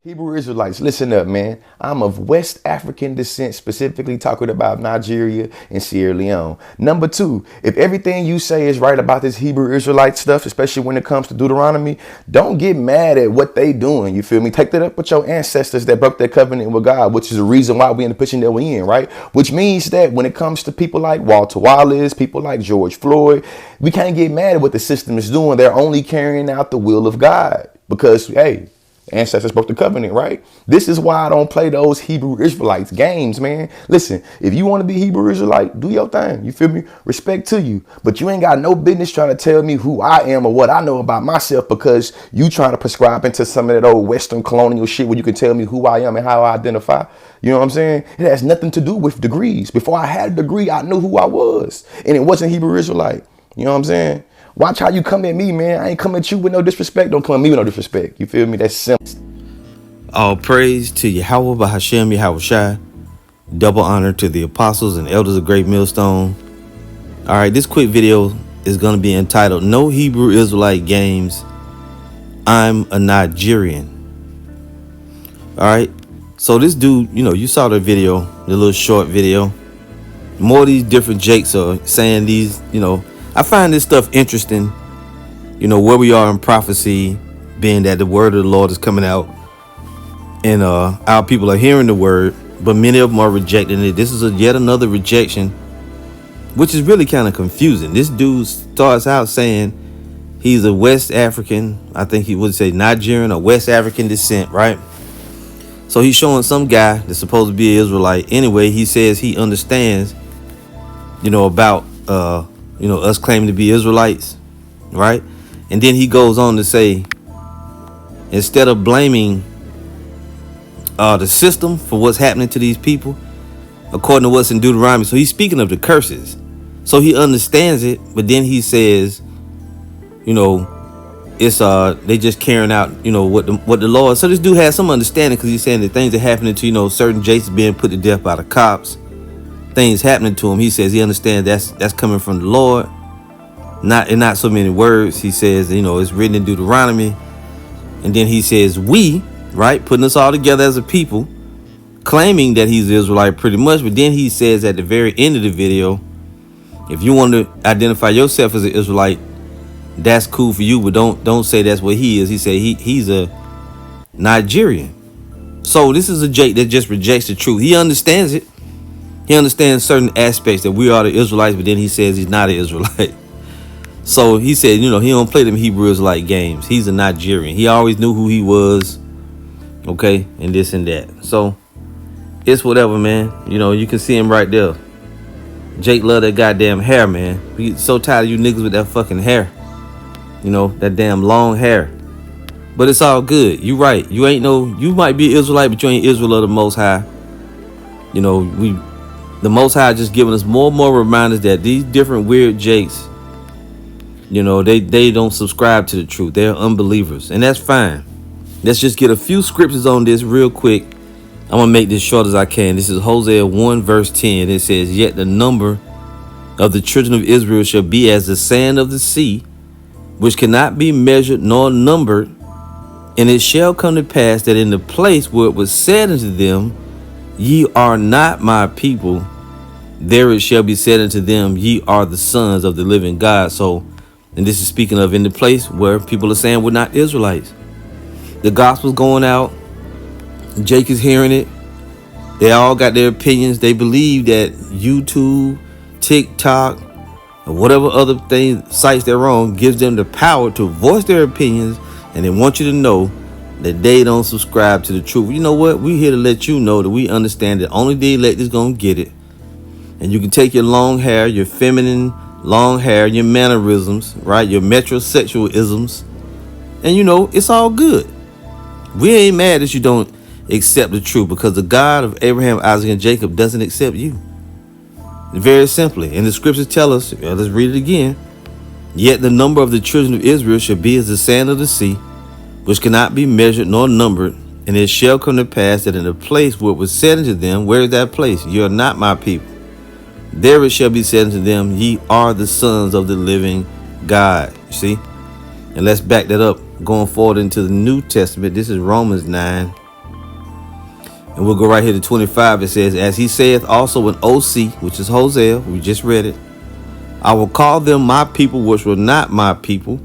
Hebrew Israelites, listen up, man. I'm of West African descent, specifically talking about Nigeria and Sierra Leone. Number two, if everything you say is right about this Hebrew Israelite stuff, especially when it comes to Deuteronomy, don't get mad at what they doing. You feel me? Take that up with your ancestors that broke their covenant with God, which is the reason why we in the position that we in, right? Which means that when it comes to people like Walter Wallace, people like George Floyd, we can't get mad at what the system is doing. They're only carrying out the will of God because, hey, ancestors broke the covenant, right? This is why I don't play those Hebrew Israelites games, man. Listen, if you want to be Hebrew Israelite, do your thing. You feel me? Respect to you. But you ain't got no business trying to tell me who I am or what I know about myself because you trying to prescribe into some of that old Western colonial shit where you can tell me who I am and how I identify. You know what I'm saying? It has nothing to do with degrees. Before I had a degree, I knew who I was. And it wasn't Hebrew Israelite. You know what I'm saying? Watch how you come at me, man. I ain't come at you with no disrespect. Don't come at me with no disrespect. You feel me? That's simple. All praise to Yahweh Bahashem Yahweh Shai. Double honor to the apostles and elders of Great Millstone. All right, this quick video is going to be entitled No Hebrew Israelite Games. I'm a Nigerian. All right, so this dude, you saw the video, the little short video. More of these different jakes are saying these, I find this stuff interesting, where we are in prophecy, being that the word of the Lord is coming out and our people are hearing the word, but many of them are rejecting it. This is yet another rejection, which is really kind of confusing. This dude starts out saying he's a West African, I think he would say Nigerian or West African descent, right? So he's showing some guy that's supposed to be an Israelite. Anyway, he says he understands, about us claiming to be Israelites, right? And then he goes on to say, instead of blaming the system for what's happening to these people, according to what's in Deuteronomy, so he's speaking of the curses. So he understands it, but then he says, it's they just carrying out, what the Lord. So this dude has some understanding because he's saying that things are happening to, certain Jason being put to death by the cops. Things happening to him. He says he understands that's coming from the Lord, not in not so many words. He says it's written in Deuteronomy, and then he says we, right, putting us all together as a people, claiming that he's Israelite pretty much. But then he says at the very end of the video, if you want to identify yourself as an Israelite, that's cool for you, but don't say that's what he is. He said he's a Nigerian. So this is a Jake that just rejects the truth. He understands it. He understands certain aspects that we are the Israelites, but then he says he's not an Israelite. So he said, he don't play them Hebrew Israelite games. He's a Nigerian. He always knew who he was. Okay, and this and that. So it's whatever, man. You can see him right there. Jake love that goddamn hair, man. We so tired of you niggas with that fucking hair. That damn long hair. But it's all good. You right. You might be Israelite, but you ain't Israel of the Most High. The Most High just giving us more and more reminders that these different weird Jakes, they don't subscribe to the truth. They're unbelievers, and that's fine. Let's just get a few scriptures on this real quick. I'm going to make this short as I can. This is Hosea 1 verse 10. It says, yet the number of the children of Israel shall be as the sand of the sea, which cannot be measured nor numbered. And it shall come to pass that in the place where it was said unto them, ye are not my people, there it shall be said unto them, ye are the sons of the living God. So, and this is speaking of in the place where people are saying we're not Israelites. The gospel's going out. Jake is hearing it. They all got their opinions. They believe that YouTube, TikTok, or whatever other sites they're on gives them the power to voice their opinions, and they want you to know that they don't subscribe to the truth. You know what? We're here to let you know that we understand that only the elect is going to get it. And you can take your long hair, your feminine long hair, your mannerisms, right? Your metrosexualisms. And it's all good. We ain't mad that you don't accept the truth, because the God of Abraham, Isaac, and Jacob doesn't accept you. Very simply. And the scriptures tell us, let's read it again. Yet the number of the children of Israel shall be as the sand of the sea, which cannot be measured nor numbered. And it shall come to pass that in the place where it was said unto them, where is that place? You are not my people. There it shall be said unto them, ye are the sons of the living God. You see? And let's back that up going forward into the New Testament. This is Romans 9 And we'll go right here to 25. It says, as he saith also in OC, which is Hosea, we just read it, I will call them my people, which were not my people,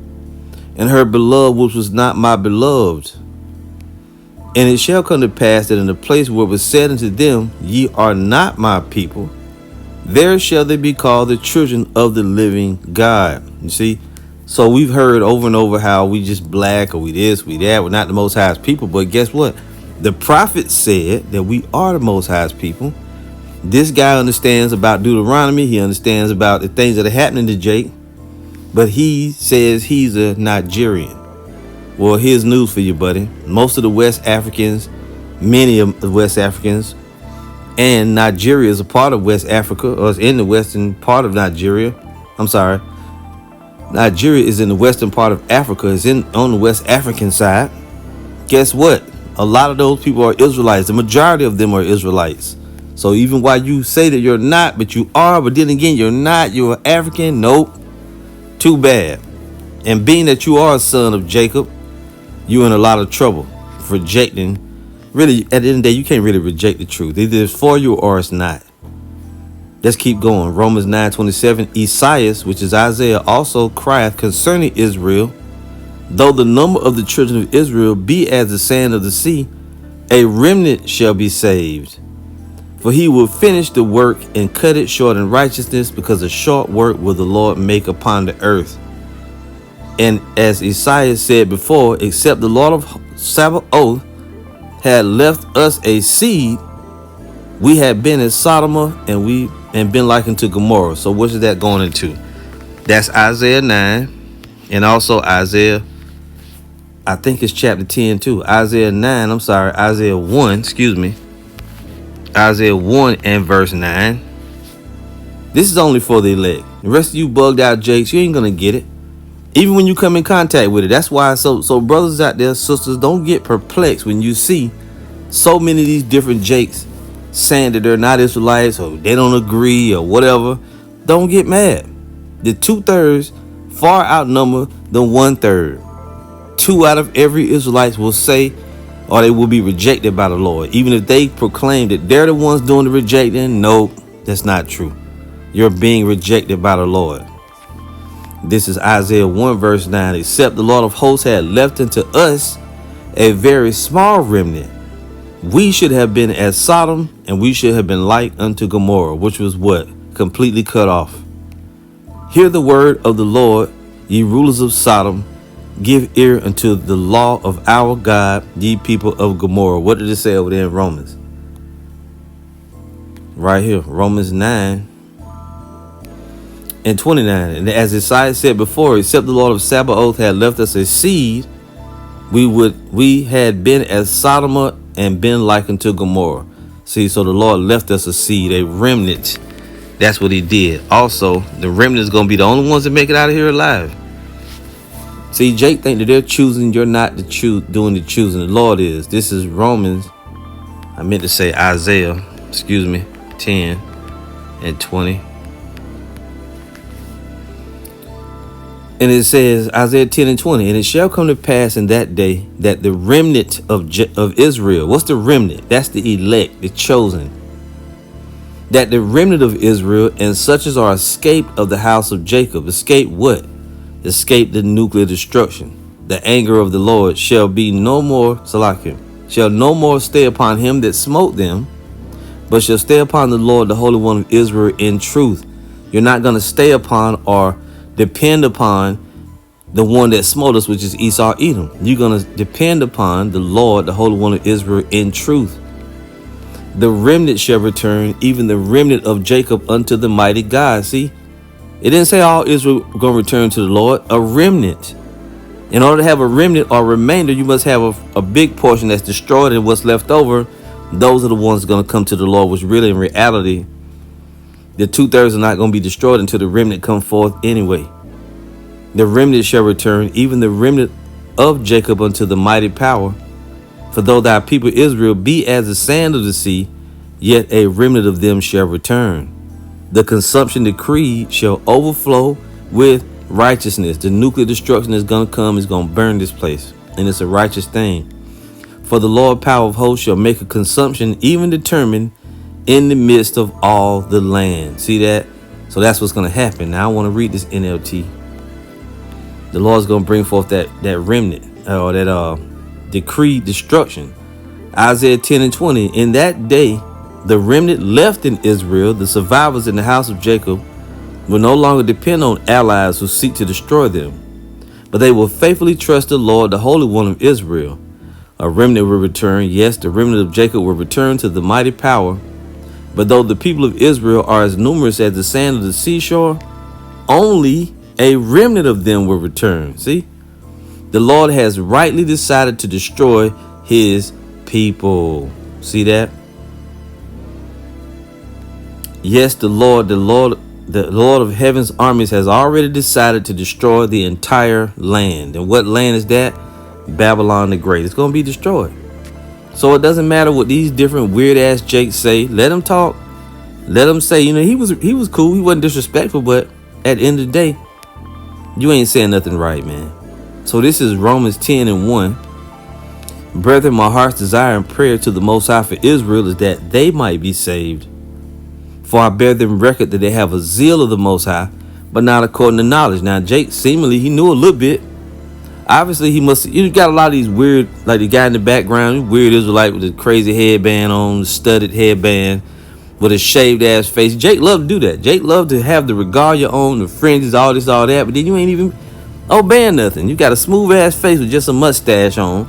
and her beloved, which was not my beloved. And it shall come to pass that in the place where it was said unto them, ye are not my people, there shall they be called the children of the living God. You see? So we've heard over and over how we just black, or we this, we that, we're not the Most High's people. But guess what? The prophet said that we are the Most High's people. This guy understands about Deuteronomy. He understands about the things that are happening to Jake. But he says he's a Nigerian. Well, here's news for you, buddy. Most of the West Africans, many of the West Africans, and Nigeria is a part of West Africa, or is in the western part of Nigeria. I'm sorry. Nigeria is in the western part of Africa. It's on the West African side. Guess what? A lot of those people are Israelites. The majority of them are Israelites. So even while you say that you're not, but you are, but then again, you're not, you're African. Nope. Too bad. And being that you are a son of Jacob, you're in a lot of trouble for rejecting. Really, at the end of the day, you can't really reject the truth. Either it's for you or it's not. Let's keep going. Romans 9:27. Esaias, which is Isaiah, also crieth concerning Israel, though the number of the children of Israel be as the sand of the sea, a remnant shall be saved. For he will finish the work and cut it short in righteousness, because a short work will the Lord make upon the earth. And as Isaiah said before, except the Lord of Sabaoth had left us a seed, we had been in Sodom and been likened to Gomorrah. So what is that going into? That's Isaiah 9, and also Isaiah, I think it's chapter 10 too. Isaiah 1, Isaiah 1 and verse 9. This is only for the elect. The rest of you bugged out jakes, you ain't gonna get it. Even when you come in contact with it. That's why so brothers out there, sisters, don't get perplexed when you see so many of these different jakes saying that they're not Israelites, or they don't agree, or whatever. Don't get mad. The 2/3 far outnumber the 1/3. 2 out of every Israelite will say, or they will be rejected by the Lord. Even if they proclaim that they're the ones doing the rejecting, nope, that's not true. You're being rejected by the Lord. This is Isaiah 1 verse 9. Except the Lord of hosts had left unto us a very small remnant, we should have been as Sodom, and we should have been like unto Gomorrah, which was what? Completely cut off. Hear the word of the Lord, ye rulers of Sodom. Give ear unto the law of our God, ye people of Gomorrah. What did it say over there in Romans? Right here, Romans 9 and 29. And as Isaiah said before, except the Lord of Sabaoth had left us a seed, we had been as Sodom and been like unto Gomorrah. See, so the Lord left us a seed, a remnant. That's what he did. Also, the remnant is going to be the only ones that make it out of here alive. See, Jake think that they're choosing. You're not doing the choosing. The Lord is. This is Romans. I meant to say Isaiah. 10 and 20. And it says, Isaiah 10 and 20, and it shall come to pass in that day that the remnant of Israel, what's the remnant? That's the elect, the chosen. That the remnant of Israel and such as are escaped of the house of Jacob, escape what? Escape the nuclear destruction. The anger of the Lord shall be no more, shall no more stay upon him that smote them, but shall stay upon the Lord, the Holy One of Israel, in truth. You're not going to stay upon or depend upon the one that smote us, which is Esau, Edom. You're going to depend upon the Lord, the Holy One of Israel, in truth. The remnant shall return, even the remnant of Jacob, unto the mighty God. See, it didn't say all Israel going to return to the Lord. A remnant. In order to have a remnant or remainder, you must have a big portion that's destroyed, and what's left over, those are the ones going to come to the Lord, which really in reality, the 2/3 are not going to be destroyed until the remnant come forth anyway. The remnant shall return, even the remnant of Jacob, unto the mighty power. For though thy people Israel be as the sand of the sea, yet a remnant of them shall return. The consumption decree shall overflow with righteousness. The nuclear destruction is going to come, is going to burn this place. And it's a righteous thing. For the Lord power of hosts shall make a consumption even determined in the midst of all the land. See that? So that's what's going to happen. Now I want to read this NLT. The Lord's going to bring forth that remnant, or that decreed destruction. Isaiah 10 and 20. In that day, the remnant left in Israel, the survivors in the house of Jacob, will no longer depend on allies who seek to destroy them, but they will faithfully trust the Lord, the Holy One of Israel. A remnant will return. Yes, the remnant of Jacob will return to the mighty power. But though the people of Israel are as numerous as the sand of the seashore, only a remnant of them will return. See, the Lord has rightly decided to destroy his people. See that? Yes, the Lord of heaven's armies has already decided to destroy the entire land. And what land is that? Babylon the Great. It's going to be destroyed. So it doesn't matter what these different weird ass jakes say. Let them talk. Let them say, he was cool. He wasn't disrespectful, but at the end of the day, you ain't saying nothing right, man. So this is Romans 10 and 1. Brethren, my heart's desire and prayer to the Most High for Israel is that they might be saved. For I bear them record that they have a zeal of the Most High, but not according to knowledge. Now, Jake, seemingly, he knew a little bit. Obviously, you got a lot of these weird, like the guy in the background, weird Israelite with the crazy headband on, the studded headband, with a shaved ass face. Jake loved to do that. Jake loved to have the regalia on, the fringes, all this, all that, but then you ain't even obeying nothing. You got a smooth ass face with just a mustache on,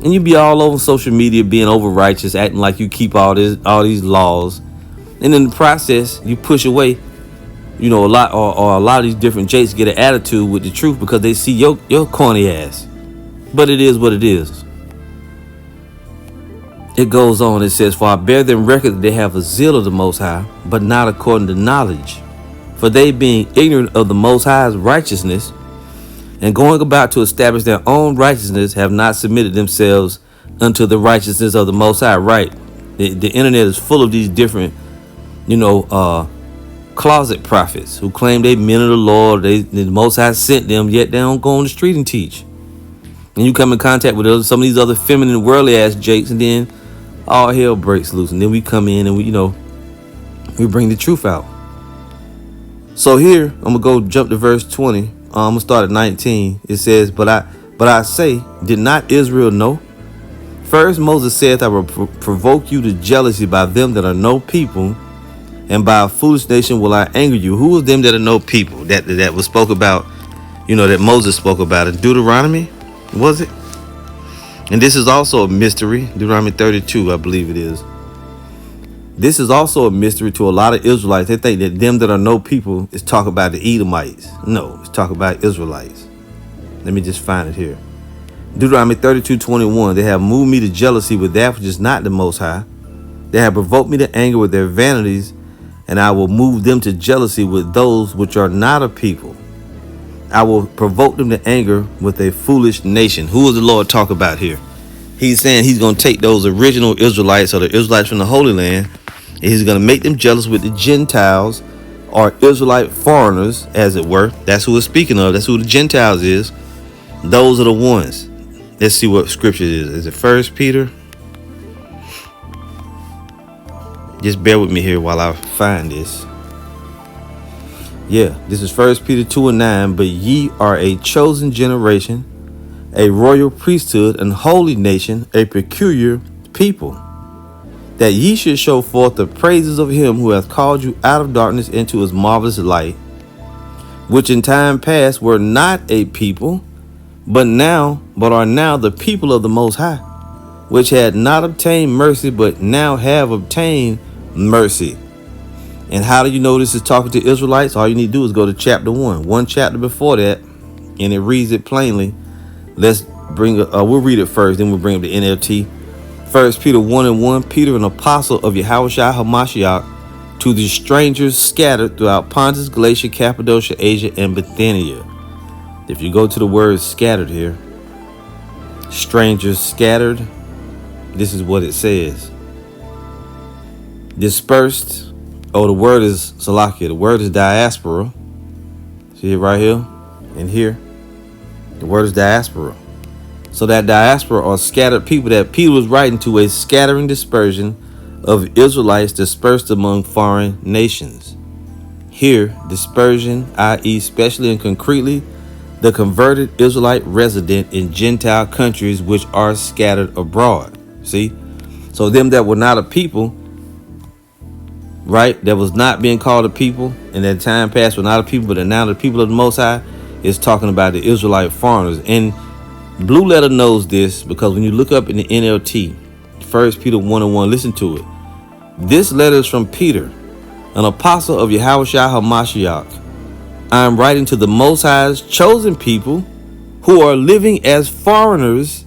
and you be all over social media being over righteous, acting like you keep all these laws. And in the process, you push away, a lot of these different jakes get an attitude with the truth because they see your corny ass. But it is what it is. It goes on, it says, for I bear them record that they have a zeal of the Most High, but not according to knowledge. For they being ignorant of the Most High's righteousness, and going about to establish their own righteousness, have not submitted themselves unto the righteousness of the Most High. Right. The internet is full of these different closet prophets who claim they men of the Lord, the Most High sent them, yet they don't go on the street and teach. And you come in contact with some of these other feminine, worldly ass jakes, and then all hell breaks loose. And then we come in and we bring the truth out. So here I'm gonna jump to verse 20. I'm gonna start at 19. It says, but I say, did not Israel know? First Moses saith, I will provoke you to jealousy by them that are no people, and by a foolish nation will I anger you. Who was them that are no people that was spoke about, that Moses spoke about in Deuteronomy? Was it? And this is also a mystery. Deuteronomy 32, I believe it is. This is also a mystery to a lot of Israelites. They think that them that are no people is talking about the Edomites. No, it's talking about Israelites. Let me just find it here. Deuteronomy 32:21. They have moved me to jealousy with that which is not the Most High. They have provoked me to anger with their vanities, and I will move them to jealousy with those which are not a people. I will provoke them to anger with a foolish nation. Who is the Lord talk about here? He's saying he's going to take those original Israelites, or the Israelites from the Holy Land, and he's going to make them jealous with the Gentiles, or Israelite foreigners, as it were. That's who it's speaking of. That's who the Gentiles is. Those are the ones. Let's see what scripture is. Is it 1 Peter? Just bear with me here while I find this. Yeah, this is 1 Peter 2 and 9. But ye are a chosen generation, a royal priesthood, an holy nation, a peculiar people, that ye should show forth the praises of him who hath called you out of darkness into his marvelous light, which in time past were not a people, but are now the people of the Most High, which had not obtained mercy, but now have obtained mercy. And how do you know this is talking to Israelites? All you need to do is go to chapter 1. One chapter before that, and it reads it plainly. Let's we'll read it first, then we'll bring up the NLT. 1 Peter 1 and 1. Peter, an apostle of Yahushua HaMashiach, to the strangers scattered throughout Pontus, Galatia, Cappadocia, Asia, and Bithynia. If you go to the word scattered here, strangers scattered, this is what it says. Dispersed. Oh, the word is Salakia. The word is diaspora. See it right here and here. The word is diaspora. So that diaspora or scattered people that Peter was writing to, a scattering dispersion of Israelites dispersed among foreign nations. Here, dispersion, i.e., especially and concretely, the converted Israelite resident in Gentile countries which are scattered abroad. See? So them that were not a people, right, that was not being called a people, and that time past were not a people, but are now the people of the Most High, is talking about the Israelite foreigners. And Blue Letter knows this because when you look up in the NLT, 1 Peter 1:1, listen to it. This letter is from Peter, an apostle of Yahushua HaMashiach. I am writing to the Most High's chosen people who are living as foreigners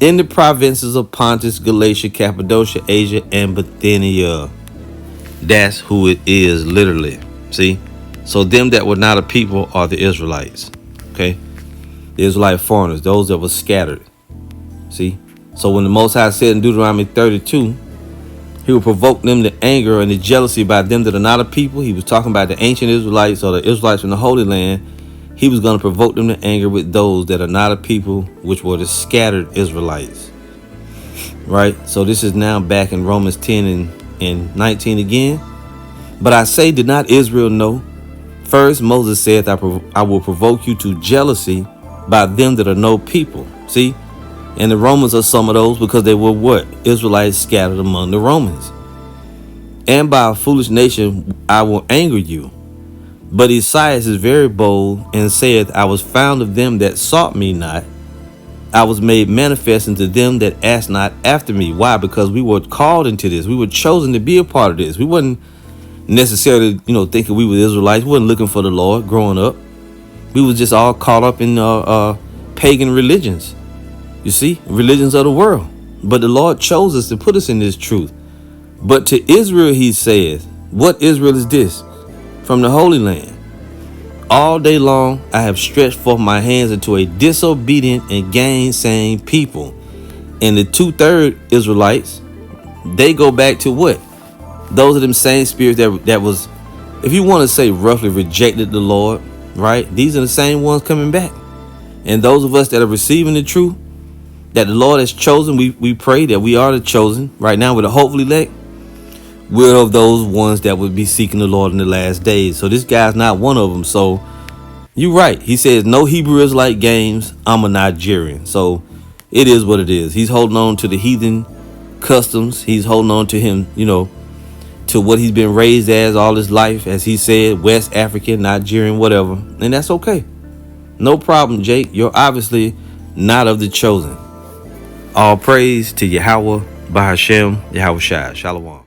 in the provinces of Pontus, Galatia, Cappadocia, Asia, and Bithynia. That's who it is, literally. See? So them that were not a people are the Israelites. Okay? The Israelite foreigners, those that were scattered. See? So when the Most High said in Deuteronomy 32, he will provoke them to anger and to jealousy by them that are not a people. He was talking about the ancient Israelites or the Israelites from the Holy Land. He was going to provoke them to anger with those that are not a people, which were the scattered Israelites. Right? So this is now back in Romans 10 and 19 again. But I say, did not Israel know? First, Moses said, I will provoke you to jealousy by them that are no people. See? And the Romans are some of those because they were what? Israelites scattered among the Romans. And by a foolish nation I will anger you. But Esaias is very bold and saith, I was found of them that sought me not. I was made manifest unto them that asked not after me. Why? Because we were called into this. We were chosen to be a part of this. We wasn't necessarily, thinking we were Israelites. We wasn't looking for the Lord growing up. We was just all caught up in pagan religions. You see, religions of the world. But the Lord chose us to put us in this truth. But to Israel, he says, what Israel is this? From the Holy Land. All day long, I have stretched forth my hands into a disobedient and gainsaying people. And the 2/3 Israelites, they go back to what? Those are them same spirits that was, if you want to say roughly, rejected the Lord, right? These are the same ones coming back. And those of us that are receiving the truth, that the Lord has chosen, we pray that we are the chosen. Right now, with a hopefully elect, we're of those ones that would be seeking the Lord in the last days. So this guy's not one of them. So you're right. He says, no Hebrew Israelite games. I'm a Nigerian. So it is what it is. He's holding on to the heathen customs. He's holding on to him, to what he's been raised as all his life. As he said, West African, Nigerian, whatever. And that's okay. No problem, Jake. You're obviously not of the chosen. All praise to Yahweh, Bahashem, Yahweh Shai. Shalom.